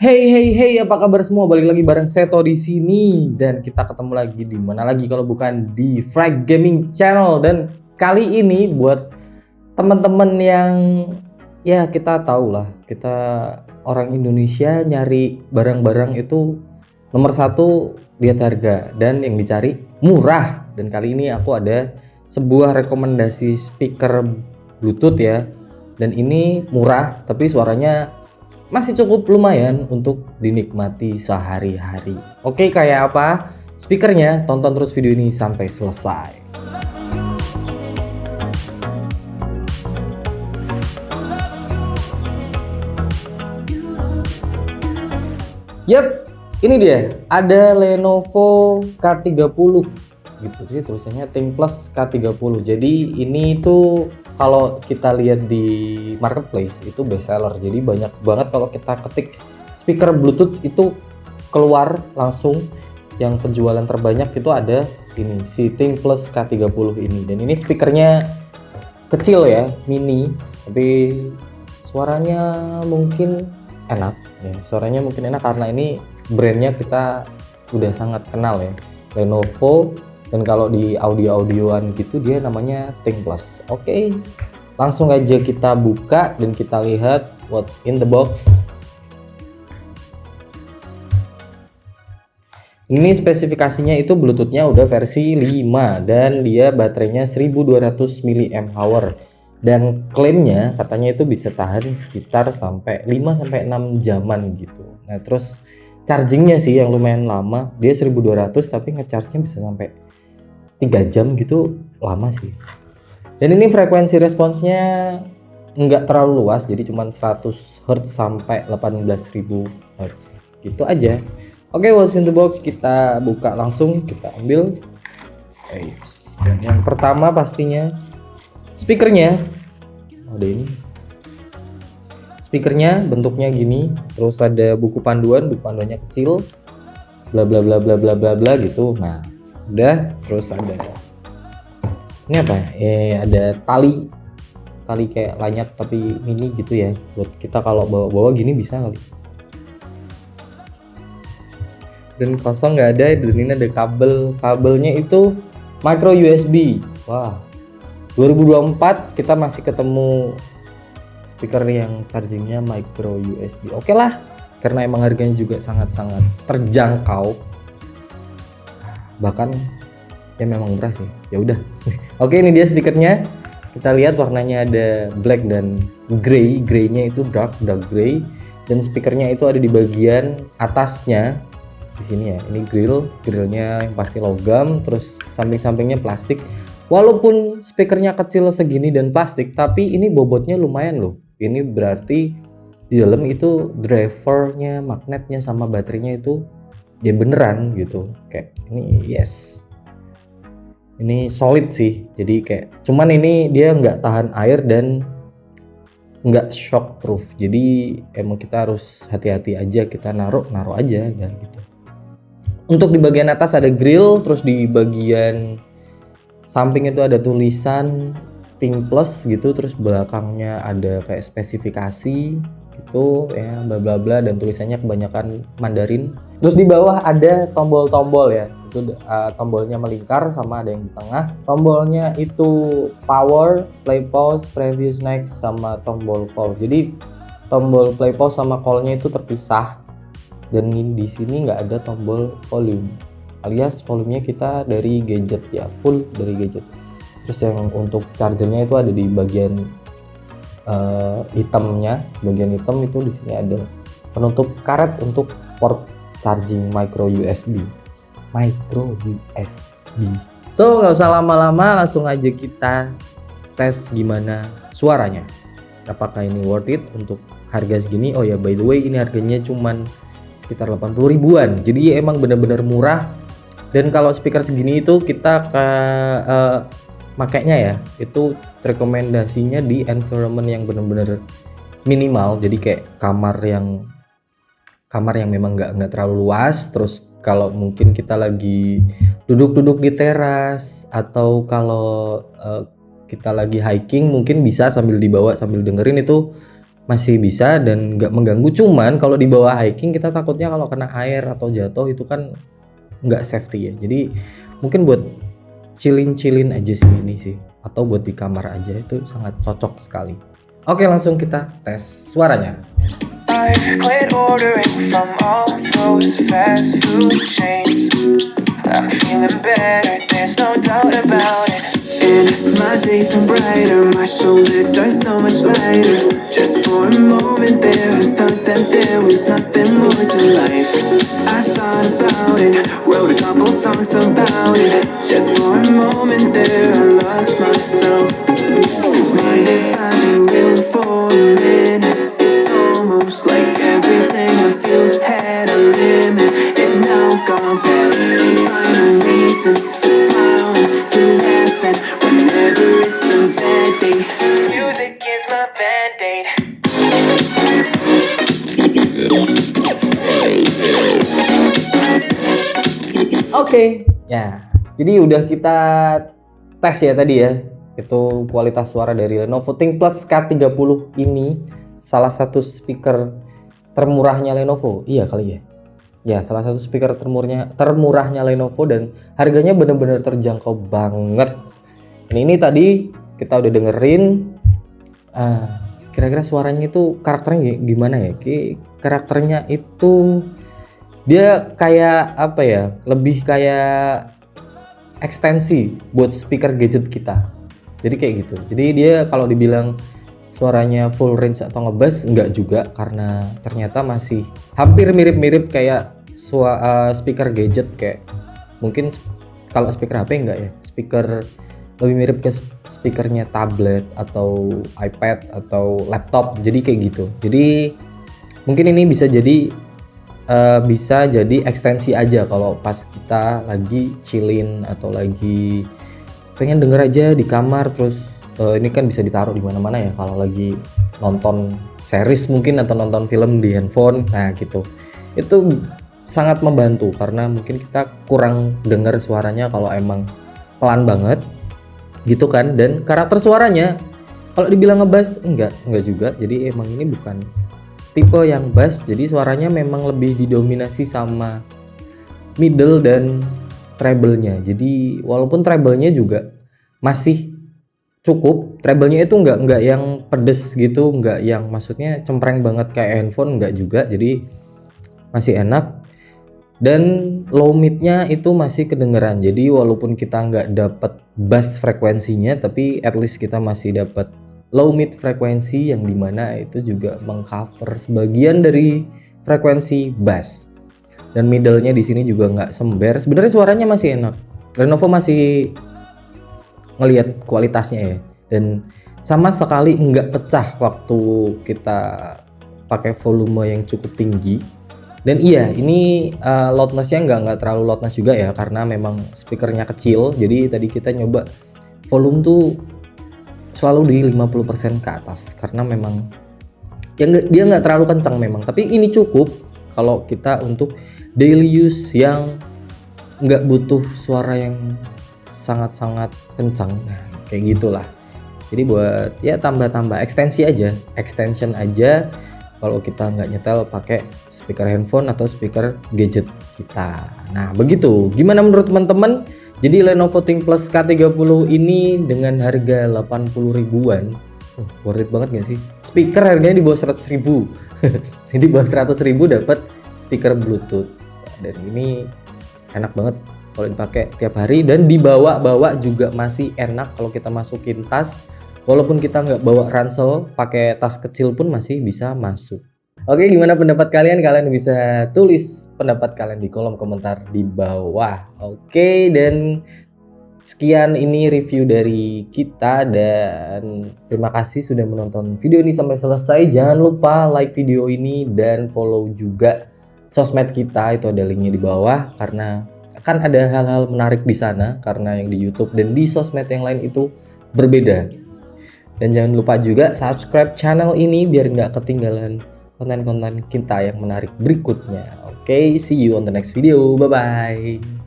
Hey, apa kabar semua? Balik lagi bareng Seto di sini dan kita ketemu lagi di mana lagi kalau bukan di Frag Gaming Channel. Dan kali ini buat teman-teman yang ya kita tahu lah, kita orang Indonesia nyari barang-barang itu nomor satu lihat harga dan yang dicari murah. Dan kali ini aku ada sebuah rekomendasi speaker Bluetooth ya. Dan ini murah tapi suaranya masih cukup lumayan untuk dinikmati sehari-hari. Oke, kayak apa speakernya? Tonton terus video ini sampai selesai. Yap, ini dia. Ada Lenovo K30 gitu sih tulisannya ThinkPlus K30. Jadi ini tuh kalau kita lihat di marketplace itu best seller. Jadi banyak banget kalau kita ketik speaker Bluetooth itu keluar langsung yang penjualan terbanyak itu ada ini si ThinkPlus K30 ini. Dan ini speakernya kecil ya, mini, tapi suaranya mungkin enak ya. Suaranya mungkin enak karena ini brandnya kita udah sangat kenal ya, Lenovo. Dan kalau di audio-audioan gitu dia namanya ThinkPlus. Oke, langsung aja kita buka dan kita lihat what's in the box. Ini spesifikasinya itu Bluetoothnya udah versi 5 dan dia baterainya 1200 mAh. Dan klaimnya katanya itu bisa tahan sekitar sampai 5-6 jaman gitu. Nah terus chargingnya sih yang lumayan lama, dia 1200 tapi ngecharge-nya bisa sampai 3 jam gitu, lama sih. Dan ini frekuensi responsnya nggak terlalu luas, jadi cuma 100 Hz sampai 18.000 Hz gitu aja. Oke, what's in the box, kita buka langsung, kita ambil. Dan yang pertama pastinya speakernya. Ada ini speakernya, bentuknya gini, terus ada buku panduannya kecil, bla bla bla bla bla bla bla gitu. Nah udah, terus ada ini apa ya, ada tali kayak lanyard tapi mini gitu ya, buat kita kalau bawa gini bisa kali. Dan kosong nggak ada. Dan ini ada kabelnya itu micro USB. Wah, 2024 kita masih ketemu speaker yang chargingnya micro USB. Oke lah, karena emang harganya juga sangat-sangat terjangkau, bahkan ya memang murah sih, ya udah. Oke, ini dia speakernya. Kita lihat warnanya ada black dan graynya itu dark gray. Dan speakernya itu ada di bagian atasnya di sini ya. Ini grillnya yang pasti logam, terus samping-sampingnya plastik. Walaupun speakernya kecil segini dan plastik, tapi ini bobotnya lumayan loh. Ini berarti di dalam itu drivernya, magnetnya sama baterainya itu ya beneran gitu. Kayak ini, yes, ini solid sih. Jadi kayak cuman ini dia nggak tahan air dan nggak shock proof. Jadi emang kita harus hati-hati aja, kita naruh aja ya gitu. Untuk di bagian atas ada grill, terus di bagian samping itu ada tulisan ThinkPlus gitu, terus belakangnya ada kayak spesifikasi gitu ya, bla bla bla, dan tulisannya kebanyakan Mandarin. Terus di bawah ada tombol-tombol ya, itu tombolnya melingkar sama ada yang di tengah. Tombolnya itu power, play, pause, previous, next, sama tombol call. Jadi tombol play, pause sama call-nya itu terpisah. Dan di sini nggak ada tombol volume, alias volumenya kita dari gadget ya, full dari gadget. Terus yang untuk chargernya itu ada di bagian hitamnya, bagian hitam itu di sini ada penutup karet untuk port charging micro USB. So nggak usah lama-lama, langsung aja kita tes gimana suaranya, apakah ini worth it untuk harga segini. Oh ya, by the way, ini harganya cuman sekitar 80 ribuan, jadi emang bener-bener murah. Dan kalau speaker segini itu kita makanya ya, itu rekomendasinya di environment yang bener-bener minimal. Jadi kayak kamar yang memang nggak terlalu luas. Terus kalau mungkin kita lagi duduk di teras, atau kalau kita lagi hiking mungkin bisa sambil dibawa sambil dengerin, itu masih bisa dan nggak mengganggu. Cuman kalau di bawah hiking kita takutnya kalau kena air atau jatuh itu kan nggak safety ya. Jadi mungkin buat chillin aja sih ini sih, atau buat di kamar aja itu sangat cocok sekali. Oke, langsung kita tes suaranya. I quit ordering from all those fast food chains. I'm feeling better, there's no doubt about it. And my days are brighter, my shoulders are so much lighter. Just for a moment there, I thought that there was nothing more to life. I thought about it, wrote a couple songs about it. Just for a moment there, I lost myself. Mind if I be real for a minute? It's almost like everything I feel had a limit. It now gone past. Find reasons to smile and to laugh at whenever it's a bad day. Music is my band-aid. Oke, ya. Jadi udah kita tes ya tadi ya. Itu kualitas suara dari Lenovo ThinkPlus K30 ini salah satu speaker termurahnya Lenovo. Iya kali ya. Ya, salah satu speaker termurahnya Lenovo dan harganya bener-bener terjangkau banget. Ini tadi kita udah dengerin. Kira-kira suaranya itu karakternya gimana ya? Karakternya itu dia kayak apa ya? Lebih kayak ekstensi buat speaker gadget kita. Jadi kayak gitu. Jadi dia kalau dibilang suaranya full range atau ngebass enggak juga, karena ternyata masih hampir mirip-mirip kayak speaker gadget, kayak mungkin kalau speaker HP enggak ya, speaker lebih mirip ke speakernya tablet atau iPad atau laptop, jadi kayak gitu. Jadi mungkin ini bisa jadi ekstensi aja kalau pas kita lagi chillin atau lagi pengen denger aja di kamar. Terus ini kan bisa ditaruh di mana-mana ya kalau lagi nonton series mungkin atau nonton film di handphone. Nah gitu, itu sangat membantu karena mungkin kita kurang dengar suaranya kalau emang pelan banget gitu kan. Dan karakter suaranya kalau dibilang ngebass enggak juga. Jadi emang ini bukan tipe yang bass, jadi suaranya memang lebih didominasi sama middle dan treble-nya. Jadi walaupun treble-nya juga masih cukup, treble-nya itu enggak yang pedes gitu, enggak yang maksudnya cempreng banget kayak handphone, enggak juga. Jadi masih enak. Dan low mid-nya itu masih kedengeran. Jadi walaupun kita enggak dapat bass frekuensinya, tapi at least kita masih dapat low mid frekuensi yang dimana itu juga mengcover sebagian dari frekuensi bass. Dan middle-nya di sini juga nggak sember. Sebenarnya suaranya masih enak. Lenovo masih ngelihat kualitasnya ya. Dan sama sekali nggak pecah waktu kita pakai volume yang cukup tinggi. Dan iya, ini loudness-nya nggak terlalu loudness juga ya, karena memang speakernya kecil. Jadi tadi kita nyoba volume tuh selalu di 50% ke atas karena memang ya dia nggak terlalu kencang memang, tapi ini cukup kalau kita untuk daily use yang nggak butuh suara yang sangat-sangat kencang. Nah kayak gitulah. Jadi buat ya tambah extension aja kalau kita nggak nyetel pakai speaker handphone atau speaker gadget kita. Nah begitu, gimana menurut teman-teman? Jadi Lenovo ThinkPlus K30 ini dengan harga 80 ribuan, worth it banget gak sih? Speaker harganya di bawah 100 ribu. Jadi di bawah 100 ribu dapat speaker Bluetooth. Dan ini enak banget kalau dipakai tiap hari, dan dibawa-bawa juga masih enak kalau kita masukin tas. Walaupun kita nggak bawa ransel, pakai tas kecil pun masih bisa masuk. Oke, gimana pendapat kalian? Kalian bisa tulis pendapat kalian di kolom komentar di bawah. Oke, dan sekian ini review dari kita, dan terima kasih sudah menonton video ini sampai selesai. Jangan lupa like video ini dan follow juga sosmed kita, itu ada linknya di bawah, karena akan ada hal-hal menarik di sana, karena yang di YouTube dan di sosmed yang lain itu berbeda. Dan jangan lupa juga subscribe channel ini biar nggak ketinggalan konten-konten kita yang menarik berikutnya. Oke, see you on the next video. Bye-bye.